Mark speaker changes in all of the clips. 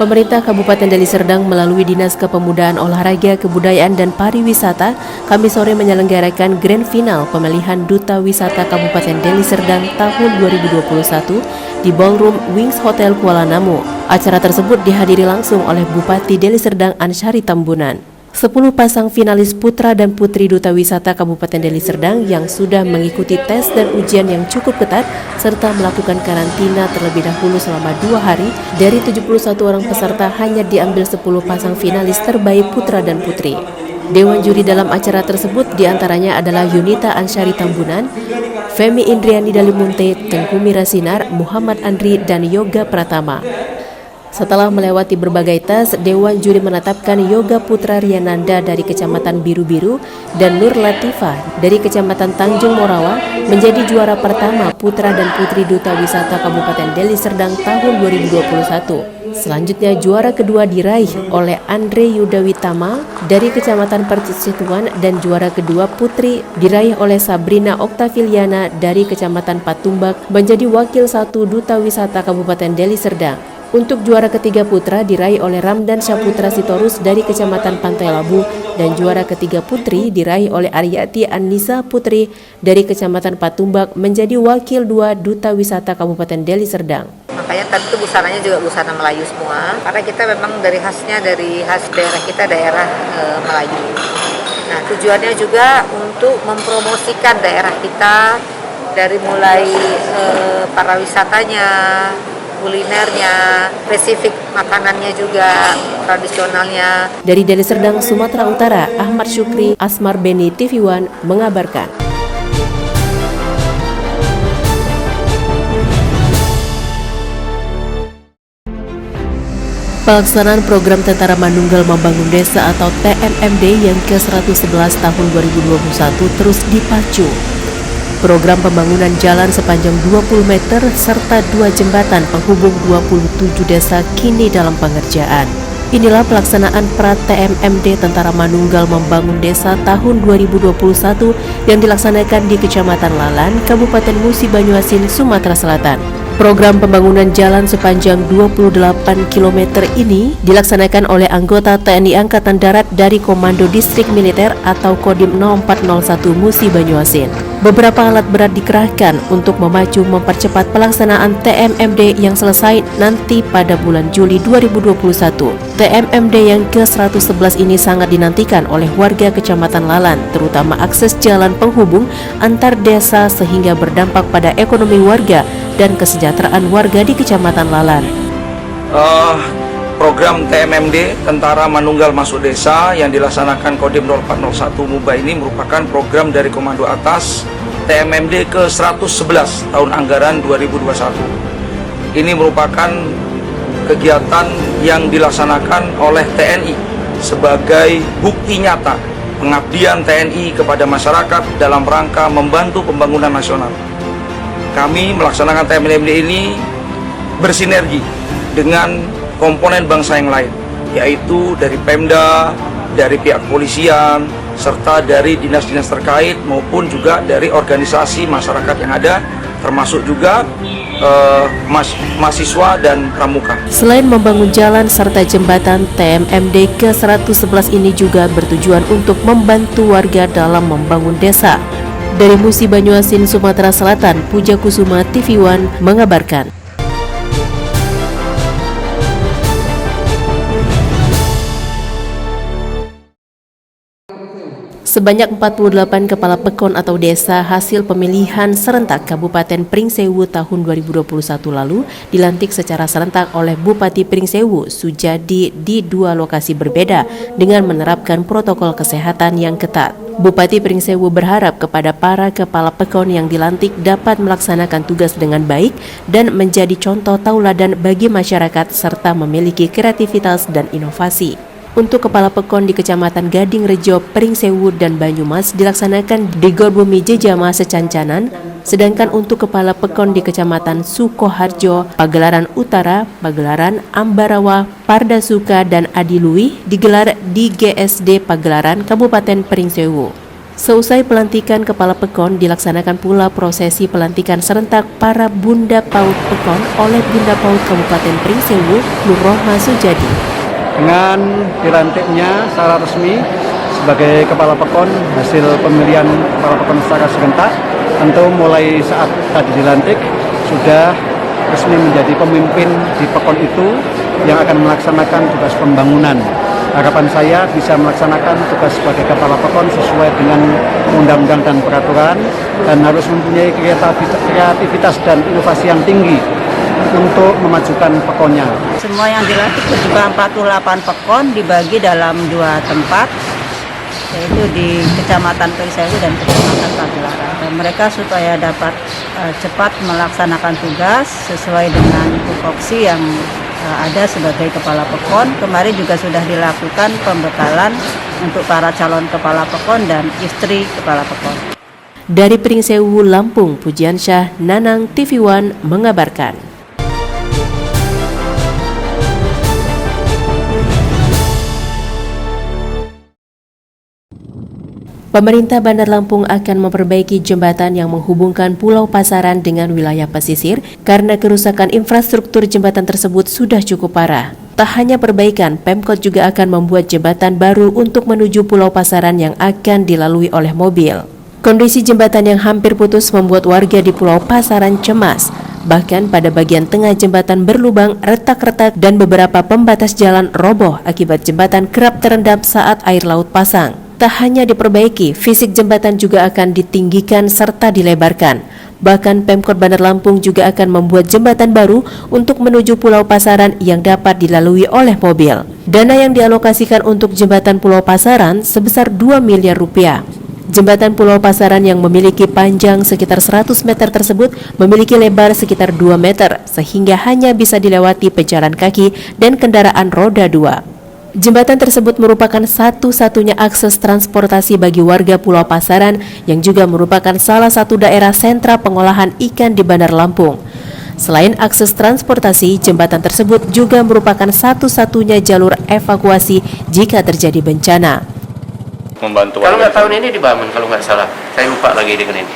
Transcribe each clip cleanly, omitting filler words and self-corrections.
Speaker 1: Pemerintah Kabupaten Deli Serdang melalui Dinas Kepemudaan Olahraga, Kebudayaan dan Pariwisata Kamis sore menyelenggarakan Grand Final pemilihan Duta Wisata Kabupaten Deli Serdang tahun 2021 di Ballroom Wings Hotel Kuala Namu. Acara tersebut dihadiri langsung oleh Bupati Deli Serdang Ansyari Tambunan. 10 pasang finalis putra dan putri Duta Wisata Kabupaten Deli Serdang yang sudah mengikuti tes dan ujian yang cukup ketat serta melakukan karantina terlebih dahulu selama 2 hari. Dari 71 orang peserta hanya diambil 10 pasang finalis terbaik putra dan putri. Dewan juri dalam acara tersebut diantaranya adalah Yunita Ansyari Tambunan, Femi Indriani Dalimunte, Tengku Mirasinar, Muhammad Andri, dan Yoga Pratama. Setelah melewati berbagai tes, Dewan Juri menetapkan Yoga Putra Riananda dari Kecamatan Biru-Biru dan Nur Latifah dari Kecamatan Tanjung Morawa menjadi juara pertama putra dan putri Duta Wisata Kabupaten Deli Serdang tahun 2021. Selanjutnya juara kedua diraih oleh Andre Yudawitama dari Kecamatan Percituan dan juara kedua putri diraih oleh Sabrina Oktaviliana dari Kecamatan Patumbak menjadi wakil 1 Duta Wisata Kabupaten Deli Serdang. Untuk juara ketiga putra diraih oleh Ramdan Syaputra Sitorus dari Kecamatan Pantai Labu dan juara ketiga putri diraih oleh Aryati Annisa Putri dari Kecamatan Patumbak menjadi wakil 2 Duta Wisata Kabupaten Deli Serdang.
Speaker 2: Makanya tadi itu busananya juga busana Melayu semua, karena kita memang dari khas daerah kita daerah Melayu. Nah tujuannya juga untuk mempromosikan daerah kita dari mulai para wisatanya, kulinernya, spesifik makanannya juga, tradisionalnya.
Speaker 1: Dari Deli Serdang, Sumatera Utara, Ahmad Syukri, Asmar Beni, TV One mengabarkan. Pelaksanaan program Tentara Manunggal Membangun Desa atau TMMD yang ke-111 tahun 2021 terus dipacu. Program pembangunan jalan sepanjang 20 meter serta 2 jembatan penghubung 27 desa kini dalam pengerjaan. Inilah pelaksanaan pra-TMMD Tentara Manunggal Membangun Desa tahun 2021 yang dilaksanakan di Kecamatan Lalan, Kabupaten Musi Banyuasin, Sumatera Selatan. Program pembangunan jalan sepanjang 28 km ini dilaksanakan oleh anggota TNI Angkatan Darat dari Komando Distrik Militer atau Kodim 0401 Musi Banyuasin. Beberapa alat berat dikerahkan untuk memacu mempercepat pelaksanaan TMMD yang selesai nanti pada bulan Juli 2021. TMMD yang ke-111 ini sangat dinantikan oleh warga Kecamatan Lalan, terutama akses jalan penghubung antar desa sehingga berdampak pada ekonomi warga dan kesejahteraan warga di Kecamatan Lalan.
Speaker 3: Program TMMD Tentara Manunggal Masuk Desa yang dilaksanakan Kodim 0401 MUBA ini merupakan program dari Komando Atas TMMD ke-111 tahun anggaran 2021. Ini merupakan kegiatan yang dilaksanakan oleh TNI sebagai bukti nyata pengabdian TNI kepada masyarakat dalam rangka membantu pembangunan nasional. Kami melaksanakan TMMD ini bersinergi dengan komponen bangsa yang lain, yaitu dari Pemda, dari pihak kepolisian, serta dari dinas-dinas terkait maupun juga dari organisasi masyarakat yang ada, termasuk juga mahasiswa dan pramuka.
Speaker 1: Selain membangun jalan serta jembatan, TMMD ke-111 ini juga bertujuan untuk membantu warga dalam membangun desa. Dari Musi Banyuasin, Sumatera Selatan, Puja Kusuma, TV One mengabarkan. Sebanyak 48 kepala pekon atau desa hasil pemilihan serentak Kabupaten Pringsewu tahun 2021 lalu dilantik secara serentak oleh Bupati Pringsewu Sujadi di 2 lokasi berbeda dengan menerapkan protokol kesehatan yang ketat. Bupati Pringsewu berharap kepada para kepala pekon yang dilantik dapat melaksanakan tugas dengan baik dan menjadi contoh tauladan bagi masyarakat serta memiliki kreativitas dan inovasi. Untuk kepala pekon di Kecamatan Gading Rejo, Pringsewu, dan Banyumas dilaksanakan di Gor Bumi Jejama Secancanan, sedangkan untuk kepala pekon di Kecamatan Sukoharjo, Pagelaran Utara, Pagelaran Ambarawa, Pardasuka, dan Adilui digelar di GSD Pagelaran Kabupaten Pringsewu. Seusai pelantikan Kepala Pekon, dilaksanakan pula prosesi pelantikan serentak para Bunda Paut Pekon oleh Bunda Paut Kabupaten Pringsewu, Nur Rohma Sujadi.
Speaker 4: Dengan dilantiknya secara resmi sebagai Kepala Pekon, hasil pemilihan Kepala Pekon secara serentak, tentu mulai saat tadi dilantik sudah resmi menjadi pemimpin di Pekon itu yang akan melaksanakan tugas pembangunan. Harapan saya bisa melaksanakan tugas sebagai Kepala Pekon sesuai dengan undang-undang dan peraturan, dan harus mempunyai kreativitas dan inovasi yang tinggi untuk memajukan Pekonnya.
Speaker 5: Semua yang dilantik berjumlah 48 Pekon dibagi dalam 2 tempat, yaitu di Kecamatan Pringsewu dan Kecamatan Pagelaran. Dan mereka supaya dapat cepat melaksanakan tugas sesuai dengan tupoksi yang ada sebagai Kepala Pekon. Kemarin juga sudah dilakukan pembekalan untuk para calon Kepala Pekon dan istri Kepala Pekon.
Speaker 1: Dari Pringsewu, Lampung, Pujiansyah, Nanang, TV One mengabarkan. Pemerintah Bandar Lampung akan memperbaiki jembatan yang menghubungkan Pulau Pasaran dengan wilayah pesisir karena kerusakan infrastruktur jembatan tersebut sudah cukup parah. Tak hanya perbaikan, Pemkot juga akan membuat jembatan baru untuk menuju Pulau Pasaran yang akan dilalui oleh mobil. Kondisi jembatan yang hampir putus membuat warga di Pulau Pasaran cemas. Bahkan pada bagian tengah jembatan berlubang, retak-retak, dan beberapa pembatas jalan roboh akibat jembatan kerap terendam saat air laut pasang. Tak hanya diperbaiki, fisik jembatan juga akan ditinggikan serta dilebarkan. Bahkan Pemkot Bandar Lampung juga akan membuat jembatan baru untuk menuju Pulau Pasaran yang dapat dilalui oleh mobil. Dana yang dialokasikan untuk jembatan Pulau Pasaran sebesar 2 miliar rupiah. Jembatan Pulau Pasaran yang memiliki panjang sekitar 100 meter tersebut memiliki lebar sekitar 2 meter, sehingga hanya bisa dilewati pejalan kaki dan kendaraan roda 2. Jembatan tersebut merupakan satu-satunya akses transportasi bagi warga Pulau Pasaran yang juga merupakan salah satu daerah sentra pengolahan ikan di Bandar Lampung. Selain akses transportasi, jembatan tersebut juga merupakan satu-satunya jalur evakuasi jika terjadi bencana.
Speaker 6: Membantu
Speaker 7: kalau nggak tahun ini dibangun, kalau nggak salah, saya lupa lagi dengan ini.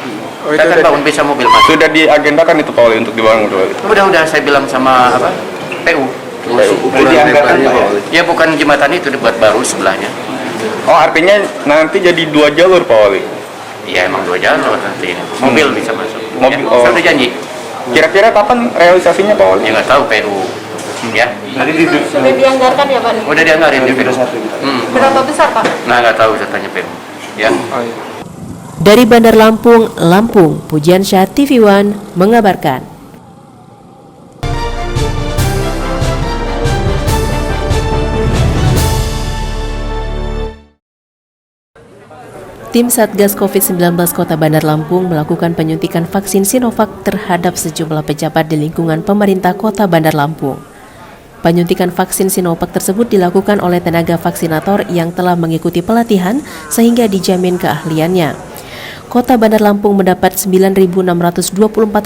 Speaker 7: Saya kan bangun bisa mobil masuk.
Speaker 6: Sudah diagendakan itu Pak Wali untuk dibangun Pak Wali?
Speaker 7: Udah saya bilang sama PU. Ya bukan jembatan itu dibuat baru sebelahnya.
Speaker 6: Oh artinya nanti jadi 2 jalur Pak Wali?
Speaker 7: Iya emang 2 jalur nanti. Mobil bisa masuk.
Speaker 6: Mobil,
Speaker 7: ya,
Speaker 6: oh.
Speaker 7: Saya udah janji.
Speaker 6: Kira-kira kapan realisasinya Pak Wali?
Speaker 7: Ya nggak tahu PU. Ya.
Speaker 8: Sudah dianggarkan ya Pak?
Speaker 7: Udah dianggarin di PU.
Speaker 8: Berapa besar Pak?
Speaker 7: Nah nggak tahu saya tanya PU. Ya.
Speaker 1: Dari Bandar Lampung, Lampung, Pujiansyah, TV One mengabarkan. Tim Satgas COVID-19 Kota Bandar Lampung melakukan penyuntikan vaksin Sinovac terhadap sejumlah pejabat di lingkungan pemerintah Kota Bandar Lampung. Penyuntikan vaksin Sinovac tersebut dilakukan oleh tenaga vaksinator yang telah mengikuti pelatihan sehingga dijamin keahliannya. Kota Bandar Lampung mendapat 9.624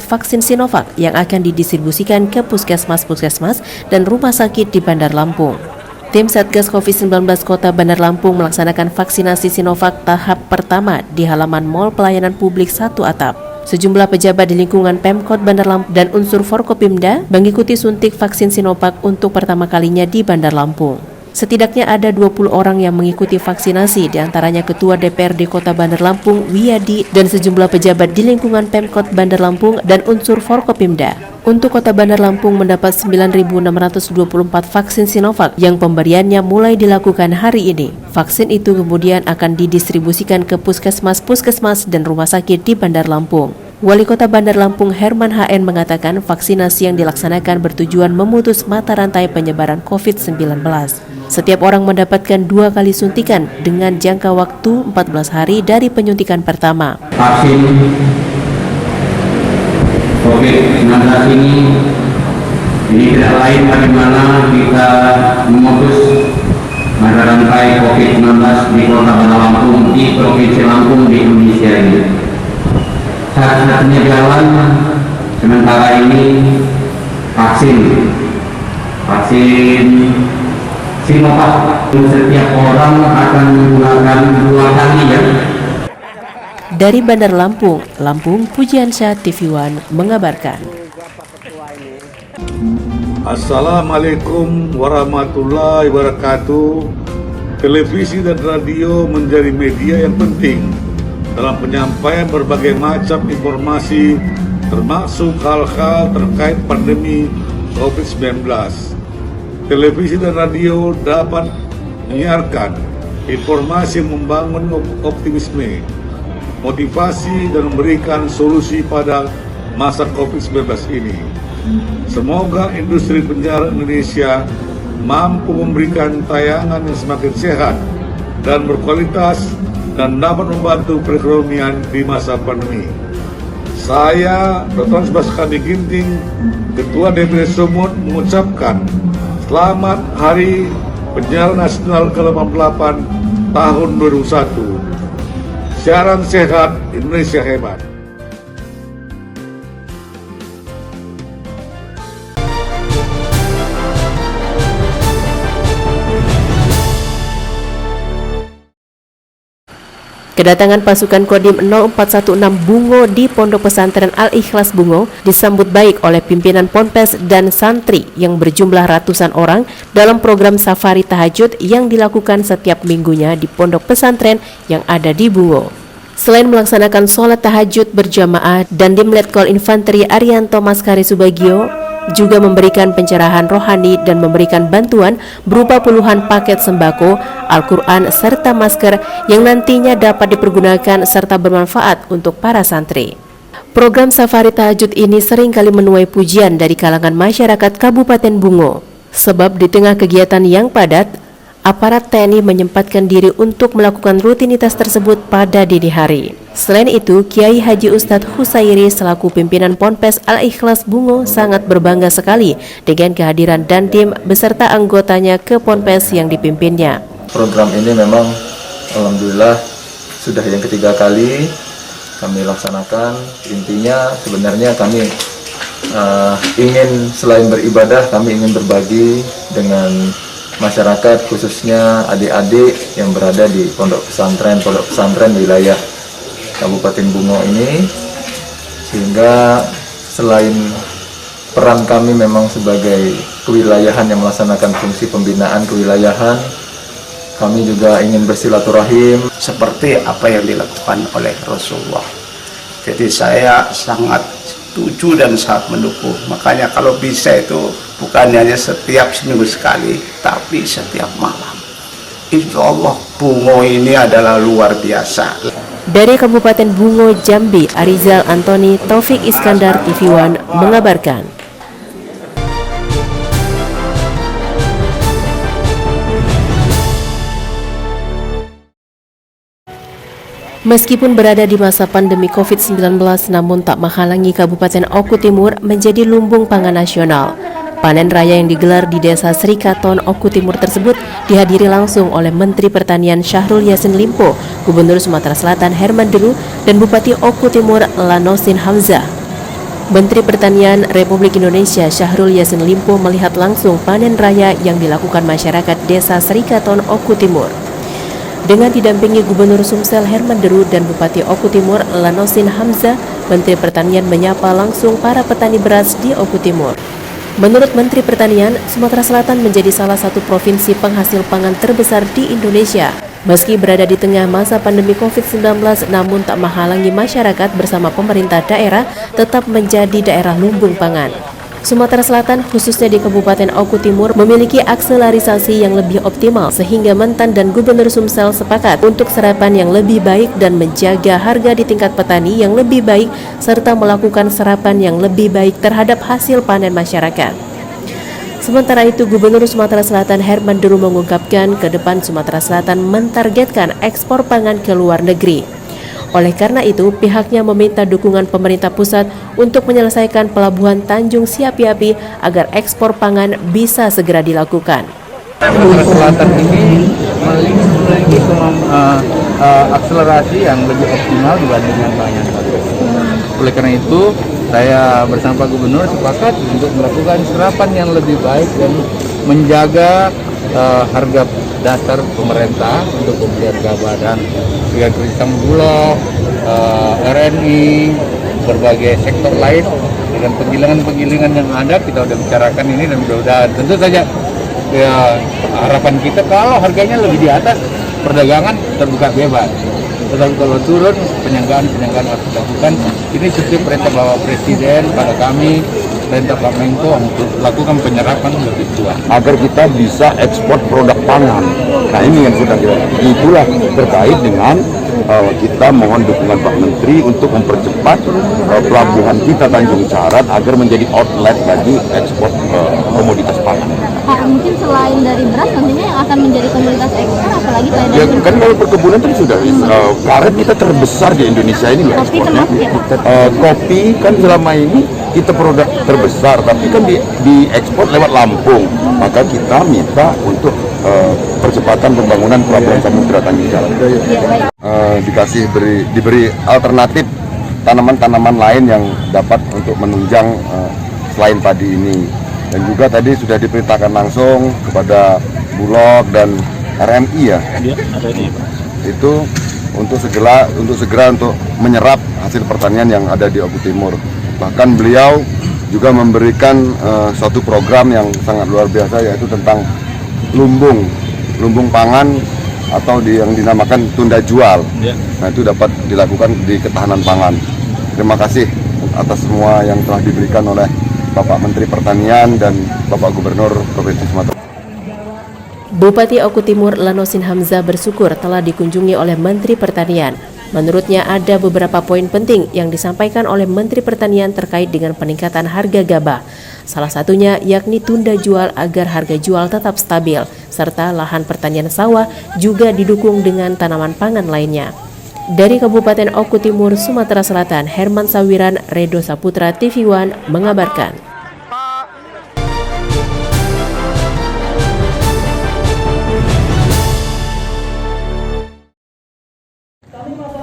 Speaker 1: vaksin Sinovac yang akan didistribusikan ke puskesmas-puskesmas dan rumah sakit di Bandar Lampung. Tim Satgas COVID-19 Kota Bandar Lampung melaksanakan vaksinasi Sinovac tahap pertama di halaman Mall Pelayanan Publik 1 Atap. Sejumlah pejabat di lingkungan Pemkot Bandar Lampung dan unsur Forkopimda mengikuti suntik vaksin Sinovac untuk pertama kalinya di Bandar Lampung. Setidaknya ada 20 orang yang mengikuti vaksinasi, diantaranya Ketua DPRD Kota Bandar Lampung, Wiyadi, dan sejumlah pejabat di lingkungan Pemkot Bandar Lampung dan unsur Forkopimda. Untuk Kota Bandar Lampung mendapat 9.624 vaksin Sinovac yang pemberiannya mulai dilakukan hari ini. Vaksin itu kemudian akan didistribusikan ke puskesmas-puskesmas dan rumah sakit di Bandar Lampung. Wali Kota Bandar Lampung Herman HN mengatakan vaksinasi yang dilaksanakan bertujuan memutus mata rantai penyebaran COVID-19. Setiap orang mendapatkan 2 kali suntikan dengan jangka waktu 14 hari dari penyuntikan pertama.
Speaker 9: Vaksin COVID-19 ini tidak lain bagaimana kita memutus mata rantai COVID-19 di Kota Bandar Lampung, di Provinsi Lampung, di Indonesia ini. Satu-satunya jalan sementara ini vaksin Sinovac. Setiap orang akan menggunakan 2 kali ya.
Speaker 1: Dari Bandar Lampung, Pujiansyah TV One mengabarkan.
Speaker 10: Assalamualaikum warahmatullahi wabarakatuh. Televisi dan radio menjadi media yang penting dalam penyampaian berbagai macam informasi, termasuk hal-hal terkait pandemi COVID-19. Televisi dan radio dapat menyiarkan informasi yang membangun optimisme, motivasi, dan memberikan solusi pada masa COVID-19 ini. Semoga industri penyiaran Indonesia mampu memberikan tayangan yang semakin sehat dan berkualitas dan dapat membantu perekonomian di masa pandemi. Saya, Dr. Baskadi Ginting, Ketua DPD Sumut, mengucapkan selamat Hari Penyiaran Nasional ke-88 tahun 2001. Siaran sehat, Indonesia hebat.
Speaker 1: Kedatangan pasukan Kodim 0416 Bungo di Pondok Pesantren Al-Ikhlas Bungo disambut baik oleh pimpinan Ponpes dan santri yang berjumlah ratusan orang dalam program safari tahajud yang dilakukan setiap minggunya di Pondok Pesantren yang ada di Bungo. Selain melaksanakan sholat tahajud berjamaah, Dandim Letkol Infanteri Arianto Maskari Subagio juga memberikan pencerahan rohani dan memberikan bantuan berupa puluhan paket sembako, Al-Quran, serta masker yang nantinya dapat dipergunakan serta bermanfaat untuk para santri. Program safari tahajud ini sering kali menuai pujian dari kalangan masyarakat Kabupaten Bungo, sebab di tengah kegiatan yang padat, aparat TNI menyempatkan diri untuk melakukan rutinitas tersebut pada dini hari. Selain itu, Kiai Haji Ustadz Husairi selaku pimpinan Ponpes Al-Ikhlas Bungo sangat berbangga sekali dengan kehadiran Dandim beserta anggotanya ke Ponpes yang dipimpinnya.
Speaker 6: Program ini memang alhamdulillah sudah yang ketiga kali kami laksanakan. Intinya sebenarnya kami ingin selain beribadah, kami ingin berbagi dengan masyarakat, khususnya adik-adik yang berada di pondok pesantren wilayah Kabupaten Bungo ini, sehingga selain peran kami memang sebagai kewilayahan yang melaksanakan fungsi pembinaan kewilayahan, kami juga ingin bersilaturahim
Speaker 11: seperti apa yang dilakukan oleh Rasulullah. Jadi saya sangat setuju dan sangat mendukung. Makanya kalau bisa itu bukan hanya setiap seminggu sekali, tapi setiap malam. Insya Allah Bungo ini adalah luar biasa.
Speaker 1: Dari Kabupaten Bungo, Jambi, Arizal Antoni, Taufik Iskandar, TV One mengabarkan. Meskipun berada di masa pandemi COVID-19, namun tak menghalangi Kabupaten Oku Timur menjadi lumbung pangan nasional. Panen raya yang digelar di Desa Srikaton, Oku Timur tersebut dihadiri langsung oleh Menteri Pertanian Syahrul Yassin Limpo, Gubernur Sumatera Selatan Herman Deru, dan Bupati Oku Timur Lanosin Hamzah. Menteri Pertanian Republik Indonesia Syahrul Yassin Limpo melihat langsung panen raya yang dilakukan masyarakat Desa Srikaton, Oku Timur. Dengan didampingi Gubernur Sumsel Herman Deru dan Bupati Oku Timur Lanosin Hamzah, Menteri Pertanian menyapa langsung para petani beras di Oku Timur. Menurut Menteri Pertanian, Sumatera Selatan menjadi salah satu provinsi penghasil pangan terbesar di Indonesia. Meski berada di tengah masa pandemi COVID-19, namun tak menghalangi masyarakat bersama pemerintah daerah tetap menjadi daerah lumbung pangan. Sumatera Selatan, khususnya di Kabupaten Oku Timur, memiliki akselerisasi yang lebih optimal sehingga Mentan dan Gubernur Sumsel sepakat untuk serapan yang lebih baik dan menjaga harga di tingkat petani yang lebih baik serta melakukan serapan yang lebih baik terhadap hasil panen masyarakat. Sementara itu, Gubernur Sumatera Selatan Herman Deru mengungkapkan ke depan Sumatera Selatan mentargetkan ekspor pangan ke luar negeri. Oleh karena itu, pihaknya meminta dukungan pemerintah pusat untuk menyelesaikan pelabuhan Tanjung Siapi-Api agar ekspor pangan bisa segera dilakukan.
Speaker 4: Sumatera Selatan ini memiliki akselerasi yang lebih optimal dibandingkan banyak. Oleh karena itu, saya bersama Pak Gubernur sepakat untuk melakukan serapan yang lebih baik dan menjaga harga
Speaker 12: dasar pemerintah untuk pembelian gabah dan kerjasama Bulog, RNI, berbagai sektor lain dengan penggilingan-penggilingan yang ada. Kita sudah bicarakan ini dan mudah-mudahan tentu saja ya, harapan kita kalau harganya lebih di atas, perdagangan terbuka bebas. Tetapi kalau turun, penyanggaan harus dilakukan. Ini seperti perintah Bapak Presiden pada kami, perintah Pak Menko untuk lakukan penyerapan lebih kuat
Speaker 13: agar kita bisa ekspor produk pangan. Nah ini yang sudah kita, itulah terkait dengan kita mohon dukungan Pak Menteri untuk mempercepat pelabuhan kita Tanjung Syarat agar menjadi outlet bagi ekspor komoditas pangan.
Speaker 14: Pak, mungkin selain dari beras nantinya yang akan menjadi komoditas ekspor apalagi selain
Speaker 13: Ya
Speaker 14: dari
Speaker 13: kan kalau perkebunan kan sudah karet kita terbesar di Indonesia ini loh
Speaker 14: kopi
Speaker 13: ekspornya.
Speaker 14: termasuk ya Pak?
Speaker 13: Kopi kan selama ini kita produk terbesar, tapi kan diekspor lewat Lampung. Maka kita minta untuk percepatan pembangunan pelabuhan Samudra Tanjung Syarat. Diberi alternatif tanaman-tanaman lain yang dapat untuk menunjang selain padi ini. Dan juga tadi sudah diperintahkan langsung kepada Bulog dan RMI ya. Itu untuk segera untuk menyerap hasil pertanian yang ada di Oku Timur. Bahkan beliau juga memberikan suatu program yang sangat luar biasa, yaitu tentang lumbung pangan atau yang dinamakan tunda jual. Nah itu dapat dilakukan di ketahanan pangan. Terima kasih atas semua yang telah diberikan oleh Bapak Menteri Pertanian dan Bapak Gubernur Provinsi Sumatera.
Speaker 1: Bupati Oku Timur Lanosin Hamzah bersyukur telah dikunjungi oleh Menteri Pertanian. Menurutnya ada beberapa poin penting yang disampaikan oleh Menteri Pertanian terkait dengan peningkatan harga gabah. Salah satunya yakni tunda jual agar harga jual tetap stabil, serta lahan pertanian sawah juga didukung dengan tanaman pangan lainnya. Dari Kabupaten Oku Timur, Sumatera Selatan, Herman Sawiran, Redo Saputra, TV One mengabarkan.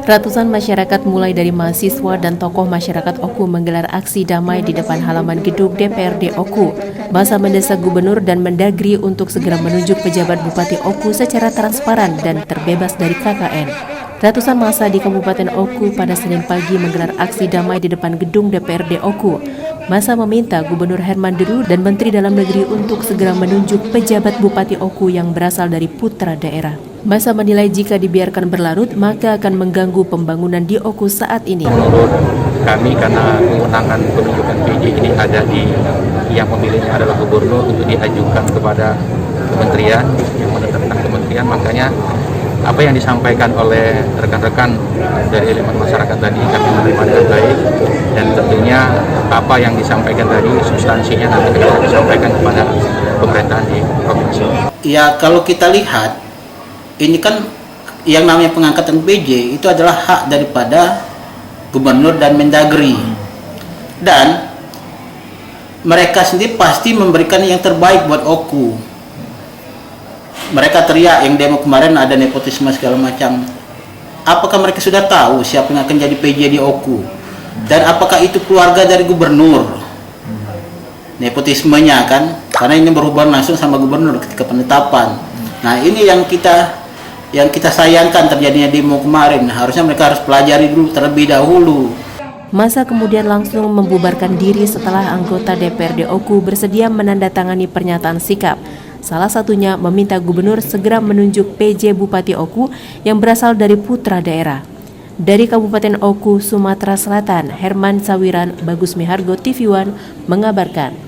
Speaker 1: Ratusan masyarakat mulai dari mahasiswa dan tokoh masyarakat Oku menggelar aksi damai di depan halaman gedung DPRD Oku. Masa mendesak gubernur dan Mendagri untuk segera menunjuk pejabat Bupati Oku secara transparan dan terbebas dari KKN. Ratusan massa di Kabupaten Oku pada Senin pagi menggelar aksi damai di depan gedung DPRD Oku. Massa meminta Gubernur Herman Deru dan Menteri Dalam Negeri untuk segera menunjuk pejabat Bupati Oku yang berasal dari putra daerah. Massa menilai jika dibiarkan berlarut maka akan mengganggu pembangunan di Oku saat ini.
Speaker 7: Menurut kami karena kewenangan penunjukan PJ ini ada di yang pemilihnya adalah gubernur untuk diajukan kepada kementerian yang menetapkan kementerian, makanya apa yang disampaikan oleh rekan-rekan dari elemen masyarakat tadi kami menerima dengan baik, dan tentunya apa yang disampaikan tadi substansinya nanti akan disampaikan kepada pemerintahan di provinsi.
Speaker 15: Ya kalau kita lihat ini kan yang namanya pengangkatan PJ itu adalah hak daripada gubernur dan Mendagri, dan mereka sendiri pasti memberikan yang terbaik buat Oku. Mereka teriak yang demo kemarin ada nepotisme segala macam. Apakah mereka sudah tahu siapa yang akan jadi PJ di Oku? Dan apakah itu keluarga dari gubernur? Nepotismenya kan, karena ini berhubungan langsung sama gubernur ketika penetapan. Nah ini yang kita sayangkan terjadinya demo kemarin. Harusnya mereka harus pelajari dulu terlebih dahulu.
Speaker 1: Massa kemudian langsung membubarkan diri setelah anggota DPRD Oku bersedia menandatangani pernyataan sikap. Salah satunya meminta gubernur segera menunjuk PJ Bupati Oku yang berasal dari putra daerah. Dari Kabupaten Oku, Sumatera Selatan, Herman Sawiran, Bagus Mihargo, TV One mengabarkan.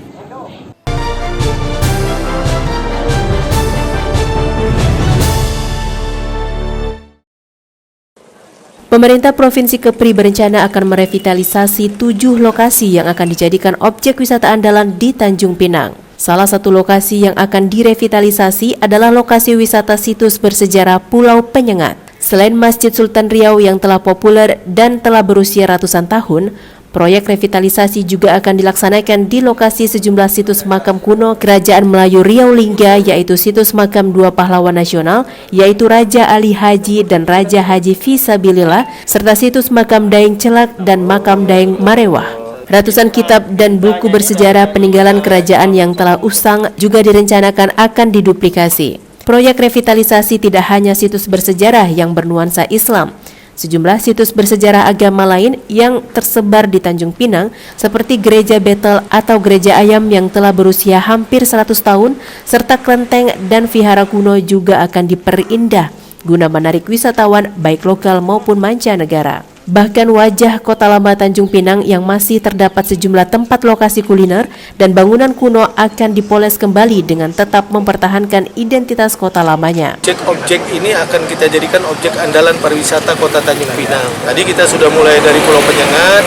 Speaker 1: Pemerintah Provinsi Kepri berencana akan merevitalisasi 7 lokasi yang akan dijadikan objek wisata andalan di Tanjung Pinang. Salah satu lokasi yang akan direvitalisasi adalah lokasi wisata situs bersejarah Pulau Penyengat. Selain Masjid Sultan Riau yang telah populer dan telah berusia ratusan tahun, proyek revitalisasi juga akan dilaksanakan di lokasi sejumlah situs makam kuno Kerajaan Melayu Riau Lingga, yaitu situs makam 2 pahlawan nasional, yaitu Raja Ali Haji dan Raja Haji Fisabilillah, serta situs makam Daeng Celak dan makam Daeng Marewah. Ratusan kitab dan buku bersejarah peninggalan kerajaan yang telah usang juga direncanakan akan diduplikasi. Proyek revitalisasi tidak hanya situs bersejarah yang bernuansa Islam. Sejumlah situs bersejarah agama lain yang tersebar di Tanjung Pinang seperti Gereja Betel atau Gereja Ayam yang telah berusia hampir 100 tahun serta kelenteng dan vihara kuno juga akan diperindah guna menarik wisatawan baik lokal maupun mancanegara. Bahkan wajah kota lama Tanjung Pinang yang masih terdapat sejumlah tempat lokasi kuliner dan bangunan kuno akan dipoles kembali dengan tetap mempertahankan identitas kota lamanya.
Speaker 16: Objek ini akan kita jadikan objek andalan pariwisata kota Tanjung Pinang. Tadi kita sudah mulai dari Pulau Penyengat,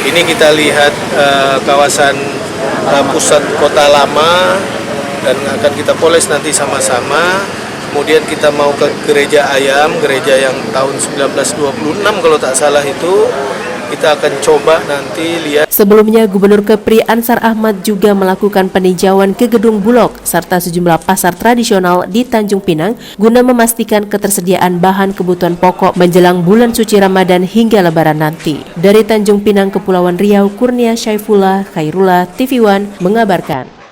Speaker 16: ini kita lihat kawasan pusat kota lama dan akan kita poles nanti sama-sama. Kemudian kita mau ke Gereja Ayam, gereja yang tahun 1926 kalau tak salah itu, kita akan coba nanti lihat.
Speaker 1: Sebelumnya, Gubernur Kepri Ansar Ahmad juga melakukan peninjauan ke Gedung Bulog serta sejumlah pasar tradisional di Tanjung Pinang guna memastikan ketersediaan bahan kebutuhan pokok menjelang bulan suci Ramadan hingga Lebaran nanti. Dari Tanjung Pinang, Kepulauan Riau, Kurnia Syaifullah, Khairullah, TV One mengabarkan.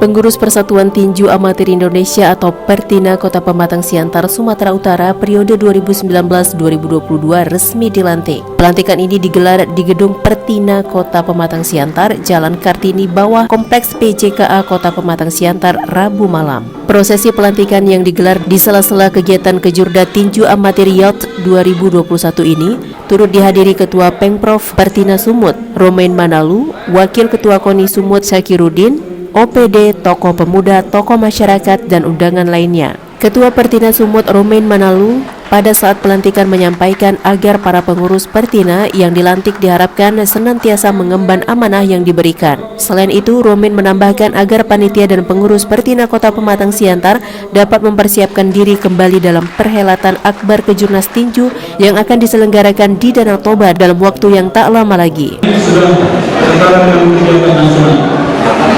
Speaker 1: Pengurus Persatuan Tinju Amatir Indonesia atau Pertina Kota Pematang Siantar, Sumatera Utara periode 2019-2022 resmi dilantik. Pelantikan ini digelar di Gedung Pertina Kota Pematang Siantar, Jalan Kartini bawah Kompleks PJKA Kota Pematang Siantar, Rabu malam. Prosesi pelantikan yang digelar di sela-sela kegiatan Kejurda Tinju Amatir Yacht 2021 ini turut dihadiri Ketua Pengprov Pertina Sumut, Romain Manalu, Wakil Ketua KONI Sumut Syakirudin, OPD, tokoh pemuda, tokoh masyarakat, dan undangan lainnya. Ketua Pertina Sumut Romain Manalu pada saat pelantikan menyampaikan agar para pengurus Pertina yang dilantik diharapkan senantiasa mengemban amanah yang diberikan. Selain itu, Romain menambahkan agar panitia dan pengurus Pertina Kota Pematang Siantar dapat mempersiapkan diri kembali dalam perhelatan Akbar Kejurnas Tinju yang akan diselenggarakan di Danau Toba dalam waktu yang tak lama lagi.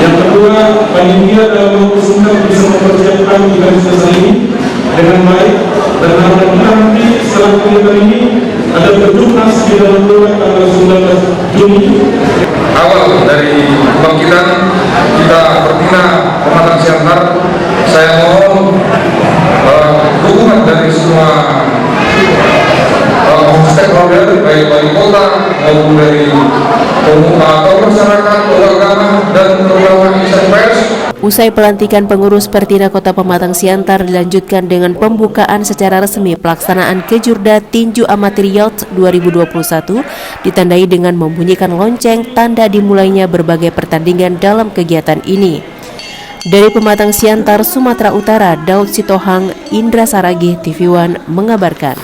Speaker 17: Yang kedua, panitia dalam waktu singkat bisa mempersiapkan event ini dengan baik dan harapan nanti setelah kegiatan ini ada Kejurnas di dalam bulan tanggal 19 Juni.
Speaker 18: Awal dari kebangkitan kita Pertina Pematang Siantar, saya mohon dukungan dari semua stakeholder baik wali kota maupun dari tokoh masyarakat, tokoh agama, dan terutama insan pers.
Speaker 1: Usai pelantikan pengurus Pertina Kota Pematang Siantar dilanjutkan dengan pembukaan secara resmi pelaksanaan Kejurda Tinju Amatir Yacht 2021 ditandai dengan membunyikan lonceng tanda dimulainya berbagai pertandingan dalam kegiatan ini. Dari Pematang Siantar, Sumatera Utara, Daud Sitohang, Indra Saragih, TV One mengabarkan.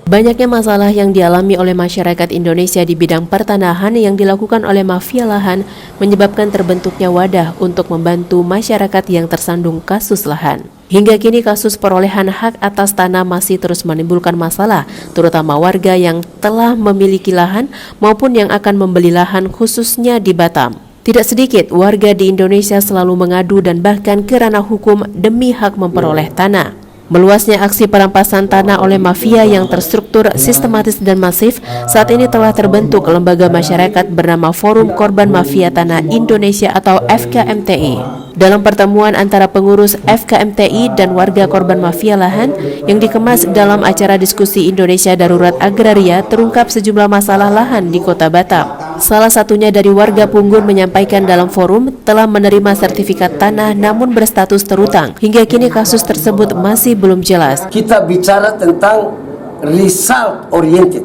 Speaker 1: Banyaknya masalah yang dialami oleh masyarakat Indonesia di bidang pertanahan yang dilakukan oleh mafia lahan menyebabkan terbentuknya wadah untuk membantu masyarakat yang tersandung kasus lahan. Hingga kini kasus perolehan hak atas tanah masih terus menimbulkan masalah, terutama warga yang telah memiliki lahan maupun yang akan membeli lahan khususnya di Batam. Tidak sedikit warga di Indonesia selalu mengadu dan bahkan ke ranah hukum demi hak memperoleh tanah. Meluasnya aksi perampasan tanah oleh mafia yang terstruktur, sistematis dan masif, saat ini telah terbentuk lembaga masyarakat bernama Forum Korban Mafia Tanah Indonesia atau FKMTI. Dalam pertemuan antara pengurus FKMTI dan warga korban mafia lahan yang dikemas dalam acara diskusi Indonesia Darurat Agraria, terungkap sejumlah masalah lahan di Kota Batam. Salah satunya dari warga Punggun menyampaikan dalam forum telah menerima sertifikat tanah namun berstatus terutang. Hingga kini kasus tersebut masih belum jelas.
Speaker 19: Kita bicara tentang result oriented.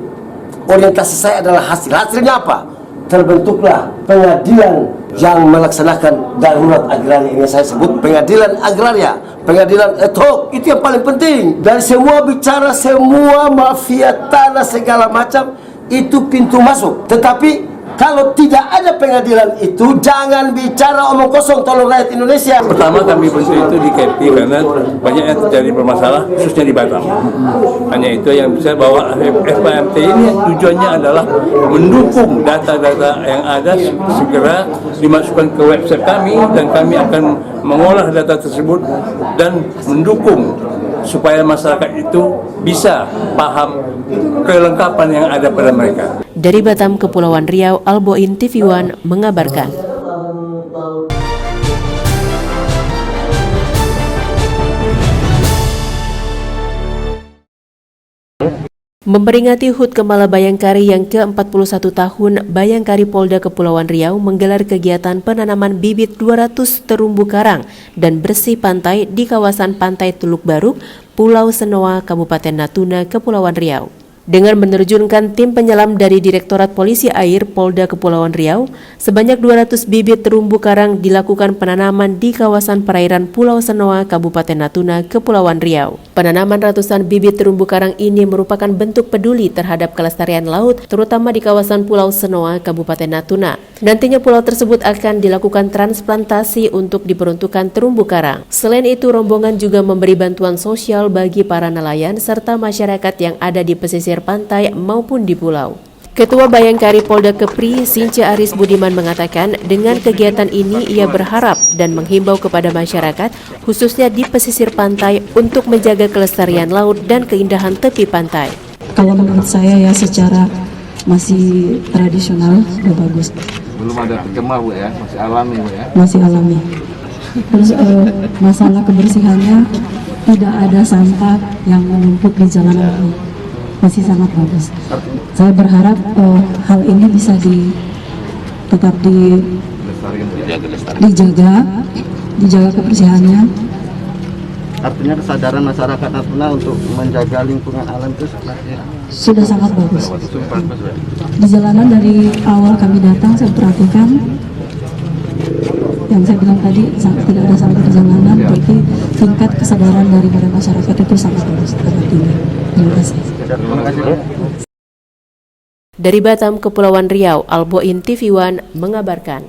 Speaker 19: Orientasi saya adalah hasil. Hasilnya apa? Terbentuklah pengadilan yang melaksanakan darurat agraria, ini saya sebut pengadilan agraria, pengadilan ad hoc. Itu yang paling penting. Dan semua bicara semua mafia tanah segala macam itu pintu masuk. Tetapi kalau tidak ada pengadilan itu, jangan bicara omong kosong, tolong rakyat Indonesia.
Speaker 12: Pertama kami bentuk itu di KMP karena banyak yang terjadi bermasalah, khususnya di Batam. Hanya itu yang bisa bahwa FKMT ini tujuannya adalah mendukung data-data yang ada segera dimasukkan ke website kami, dan kami akan mengolah data tersebut dan mendukung supaya masyarakat itu bisa paham kelengkapan yang ada pada mereka.
Speaker 1: Dari Batam, Kepulauan Riau, Alboin TV One mengabarkan. Memperingati HUT Kemala Bayangkari yang ke-41 tahun, Bayangkari Polda Kepulauan Riau menggelar kegiatan penanaman bibit 200 terumbu karang dan bersih pantai di kawasan Pantai Teluk Baruk, Pulau Senoa, Kabupaten Natuna, Kepulauan Riau. Dengan menerjunkan tim penyelam dari Direktorat Polisi Air Polda Kepulauan Riau, sebanyak 200 bibit terumbu karang dilakukan penanaman di kawasan perairan Pulau Senoa, Kabupaten Natuna, Kepulauan Riau. Penanaman ratusan bibit terumbu karang ini merupakan bentuk peduli terhadap kelestarian laut, terutama di kawasan Pulau Senoa, Kabupaten Natuna. Nantinya pulau tersebut akan dilakukan transplantasi untuk diperuntukkan terumbu karang. Selain itu, rombongan juga memberi bantuan sosial bagi para nelayan serta masyarakat yang ada di pesisir pantai maupun di pulau. Ketua Bayangkari Polda Kepri, Sinca Aris Budiman mengatakan dengan kegiatan ini ia berharap dan menghimbau kepada masyarakat khususnya di pesisir pantai untuk menjaga kelestarian laut dan keindahan tepi pantai.
Speaker 20: Kalau menurut saya ya secara masih tradisional sudah bagus.
Speaker 12: Belum ada tercemar Bu ya, masih alami Bu ya.
Speaker 20: Masih alami. Terus masalah kebersihannya tidak ada sampah yang menumpuk di jalanan ini. Masih sangat bagus. Saya berharap hal ini bisa tetap dijaga kebersihannya.
Speaker 4: Artinya kesadaran masyarakat Natuna untuk menjaga lingkungan alam itu
Speaker 20: sudah sangat bagus. Di jalanan dari awal kami datang saya perhatikan yang saya bilang tadi tidak ada sampah di jalanan, berarti tingkat kesadaran daripada masyarakat itu sangat bagus, sangat tinggi. Terima kasih.
Speaker 1: Dari Batam, Kepulauan Riau, Alboin TV One mengabarkan.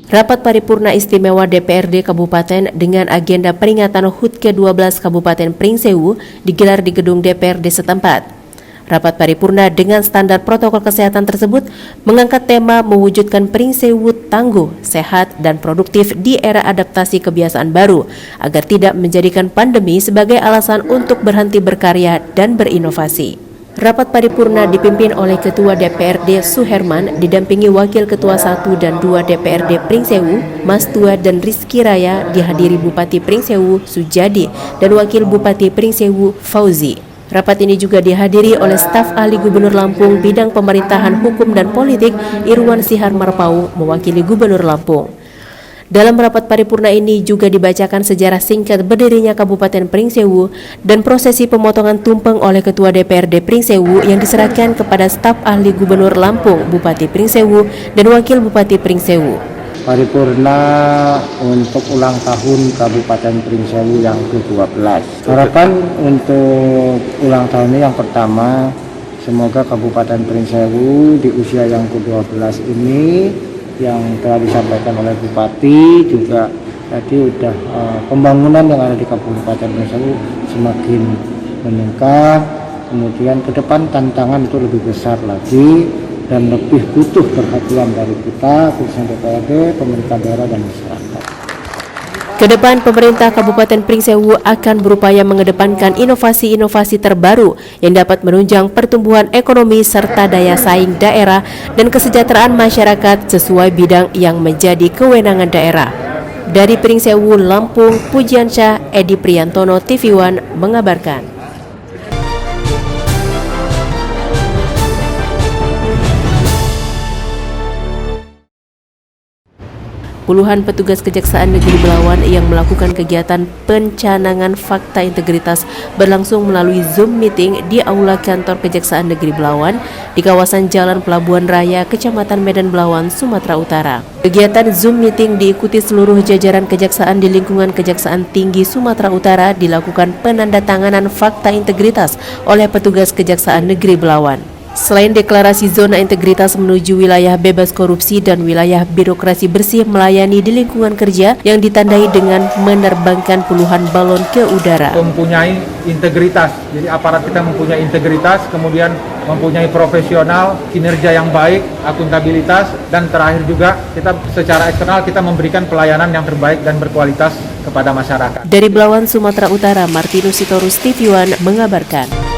Speaker 1: Rapat Paripurna Istimewa DPRD Kabupaten dengan agenda peringatan HUT ke-12 Kabupaten Pringsewu digelar di gedung DPRD setempat. Rapat paripurna dengan standar protokol kesehatan tersebut mengangkat tema mewujudkan Pringsewu tangguh, sehat, dan produktif di era adaptasi kebiasaan baru agar tidak menjadikan pandemi sebagai alasan untuk berhenti berkarya dan berinovasi. Rapat paripurna dipimpin oleh Ketua DPRD Suherman didampingi Wakil Ketua 1 dan 2 DPRD Pringsewu, Mas Tua dan Rizky Raya, dihadiri Bupati Pringsewu Sujadi dan Wakil Bupati Pringsewu Fauzi. Rapat ini juga dihadiri oleh staf ahli Gubernur Lampung bidang pemerintahan hukum dan politik Irwan Sihar Marpau mewakili Gubernur Lampung. Dalam rapat paripurna ini juga dibacakan sejarah singkat berdirinya Kabupaten Pringsewu dan prosesi pemotongan tumpeng oleh Ketua DPRD Pringsewu yang diserahkan kepada staf ahli Gubernur Lampung, Bupati Pringsewu dan Wakil Bupati Pringsewu.
Speaker 4: Paripurna untuk ulang tahun Kabupaten Pringsewu yang ke-12. Harapan untuk ulang tahun ini yang pertama, semoga Kabupaten Pringsewu di usia yang ke-12 ini yang telah disampaikan oleh Bupati juga tadi udah pembangunan yang ada di Kabupaten Pringsewu semakin meningkat. Kemudian ke depan tantangan itu lebih besar lagi dan lebih butuh perhatian dari kita, khususnya DPRD, pemerintah daerah, dan masyarakat.
Speaker 1: Kedepan, pemerintah Kabupaten Pringsewu akan berupaya mengedepankan inovasi-inovasi terbaru yang dapat menunjang pertumbuhan ekonomi serta daya saing daerah dan kesejahteraan masyarakat sesuai bidang yang menjadi kewenangan daerah. Dari Pringsewu, Lampung, Pujiansyah, Edi Priantono, TV One mengabarkan. Puluhan petugas Kejaksaan Negeri Belawan yang melakukan kegiatan pencanangan fakta integritas berlangsung melalui Zoom meeting di Aula Kantor Kejaksaan Negeri Belawan di kawasan Jalan Pelabuhan Raya, Kecamatan Medan Belawan, Sumatera Utara. Kegiatan Zoom meeting diikuti seluruh jajaran kejaksaan di lingkungan Kejaksaan Tinggi Sumatera Utara, dilakukan penandatanganan fakta integritas oleh petugas Kejaksaan Negeri Belawan. Selain deklarasi zona integritas menuju wilayah bebas korupsi dan wilayah birokrasi bersih melayani di lingkungan kerja yang ditandai dengan menerbangkan puluhan balon ke udara.
Speaker 21: Mempunyai integritas, jadi aparat kita mempunyai integritas, kemudian mempunyai profesional, kinerja yang baik, akuntabilitas, dan terakhir juga kita secara eksternal kita memberikan pelayanan yang terbaik dan berkualitas kepada masyarakat.
Speaker 1: Dari Belawan, Sumatera Utara, Martinus Sitorus, TV One mengabarkan.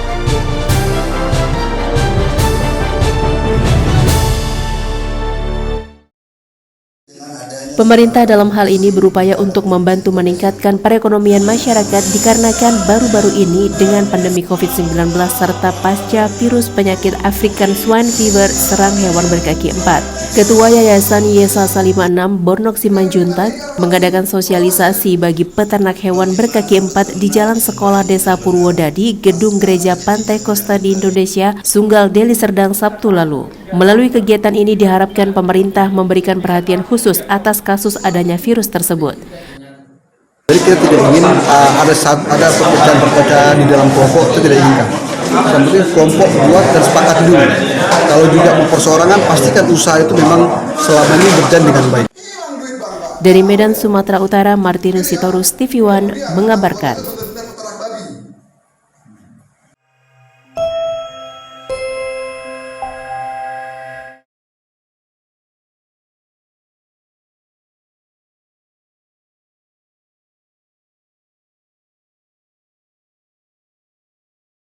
Speaker 1: Pemerintah dalam hal ini berupaya untuk membantu meningkatkan perekonomian masyarakat dikarenakan baru-baru ini dengan pandemi COVID-19 serta pasca virus penyakit African Swine Fever serang hewan berkaki empat. Ketua Yayasan Yesa 56 Bornok Simanjuntak mengadakan sosialisasi bagi peternak hewan berkaki empat di Jalan Sekolah Desa Purwodadi, Gedung Gereja Pantai Kosta di Indonesia, Sunggal, Deli Serdang, Sabtu lalu. Melalui kegiatan ini diharapkan pemerintah memberikan perhatian khusus atas kasus adanya virus tersebut.
Speaker 22: Jadi kita tidak ingin ada perpecahan-perpecahan di dalam kelompok, itu tidak inginkan. Yang penting kelompok buat dan sepakat dulu. Kalau juga memperseorangan, pastikan usaha itu memang selama ini berjalan dengan baik.
Speaker 1: Dari Medan, Sumatera Utara, Martinus Sitorus, TV One mengabarkan.